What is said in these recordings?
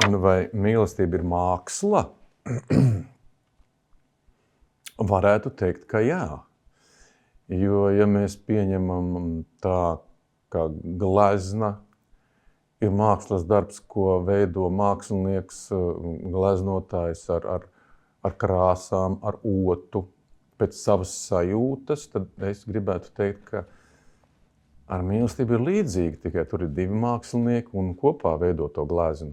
Vai mīlestība ir māksla? Varētu teikt, ka jā. Jo, ja mēs pieņemam tā, ka glezna ir mākslas darbs, ko veido mākslinieks, gleznotājs ar krāsām, ar otu, pēc savas sajūtas, tad es gribētu teikt, ka ar mīlestību ir līdzīgi, tikai tur ir divi mākslinieki un kopā veido to gleznu.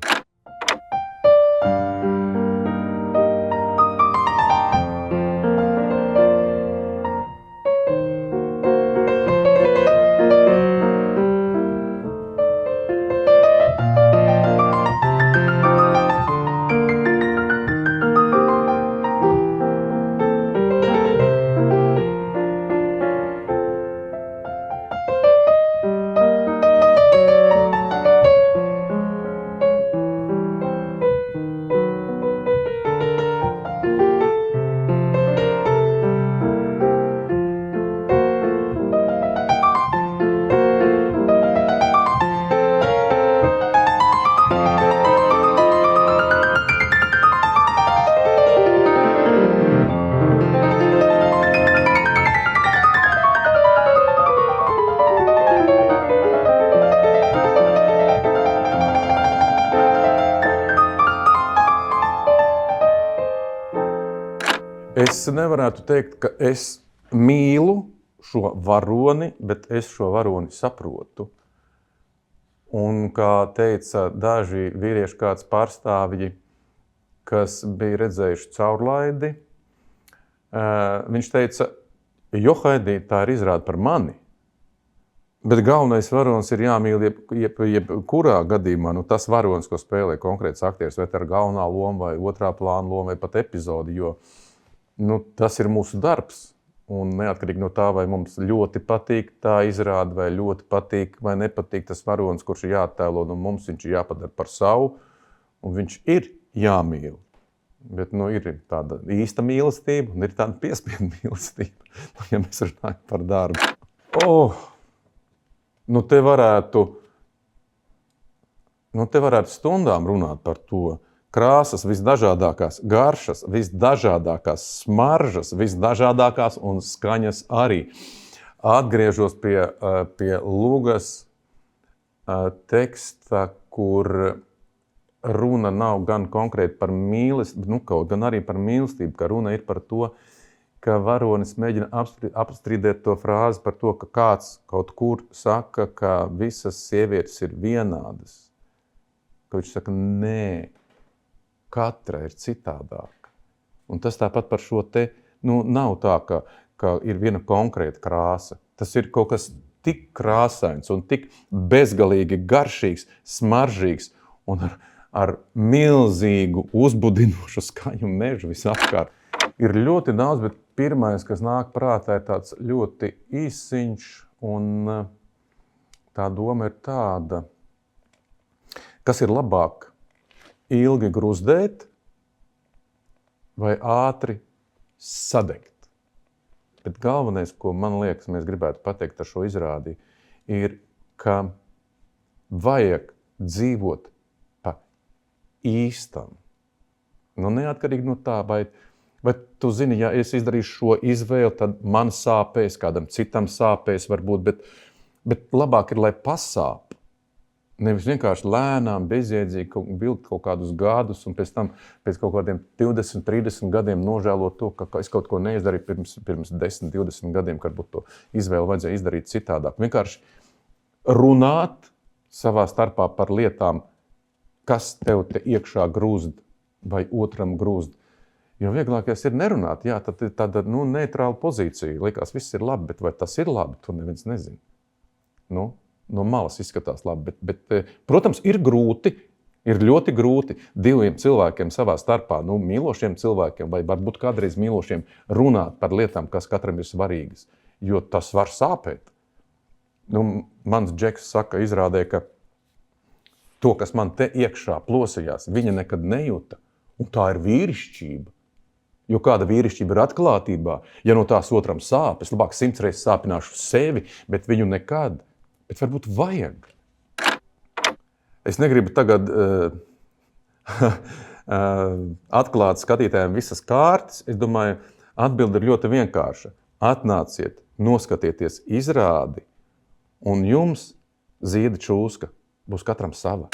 Es nevarētu teikt, ka es mīlu šo varoni, bet es šo varoni saprotu. Un, kā teica daži vīriešu kāds pārstāvji, kas bija redzējuši caurlaidi, viņš teica, Johaidī, tā ir izrāde par mani, bet galvenais varonis ir jāmīl jebkurā gadījumā. Nu, tas varonis, ko spēlē konkrēts aktieris, vai tā ir galvenā loma, vai otrā plāna loma, vai pat epizodi, jo tas ir mūsu darbs, un neatkarīgi no tā, vai mums ļoti patīk tā izrāde, vai ļoti patīk, vai nepatīk tas varonis, kurš ir jāattēlo, un mums viņš ir jāpadara par savu, un viņš ir jāmīl. Bet ir tāda īsta mīlestība, un ir tāda piespiedu mīlestība, ja mēs runājam par darbu. Te varētu stundām runāt par to. Krāsas visdažādākās, garšas, visdažādākās smaržas, visdažādākās un skaņas arī. Atgriežos pie Lugas teksta, kur runa nav gan konkrēti par mīlestību, kaut gan arī par mīlestību, ka runa ir par to, ka varonis mēģina apstrīdēt to frāzi par to, ka kāds kaut kur saka, ka visas sievietes ir vienādas. Ka viņš saka, nē. Katra ir citādāka. Un tas tāpat par šo te, nav tā, ka ir viena konkrēta krāsa. Tas ir kaut kas tik krāsains un tik bezgalīgi garšīgs, smaržīgs un ar milzīgu uzbudinošu skaņu mežu visapkārt. Ir ļoti daudz, bet pirmais, kas nāk prātā, ir tāds ļoti īsiņš, un tā doma ir tāda, kas ir labāk. Ilgi gruzdēt vai ātri sadegt. Bet galvenais, ko man liekas, mēs gribētu pateikt ar šo izrādi, ir, ka vajag dzīvot pa īstam. Neatkarīgi no tā, vai tu zini, ja es izdarīšu šo izvēli, tad man sāpēs, kādam citam sāpēs varbūt, bet labāk ir, lai pasāp. Nevis vienkārši lēnām, bezjēdzīgi vilkt kaut kādus gadus un pēc tam, pēc kaut kādiem 20, 30 gadiem nožēlot to, ka es kaut ko neizdarīju pirms 10, 20 gadiem, kad būtu to izvēli vajadzēja izdarīt citādāk. Vienkārši runāt savā starpā par lietām, kas tev te iekšā grūzd vai otram grūzd. Jo vieglākais ir nerunāt, jā, tad ir tāda neitrāla pozīcija. Likās, viss ir labi, bet vai tas ir labi, to neviens nezina. No malas izskatās labi, bet protams, ir grūti, ir ļoti grūti diviem cilvēkiem savā starpā, mīlošiem cilvēkiem vai varbūt kādreiz mīlošiem runāt par lietām, kas katram ir svarīgas, jo tas var sāpēt. Mans džeks saka, izrādē, ka to, kas man te iekšā plosījās, viņa nekad nejūta, un tā ir vīrišķība. Jo kāda vīrišķība ir atklātībā, ja no tās otram sāp, es labāk 100 reizes sāpināšu sevi, bet viņu nekad. Bet varbūt vajag. Es negribu tagad atklāt skatītājiem visas kārtas, es domāju, atbilde ir ļoti vienkārša. Atnāciet, noskatieties izrādi, un jums Zieda čūska būs katram sava.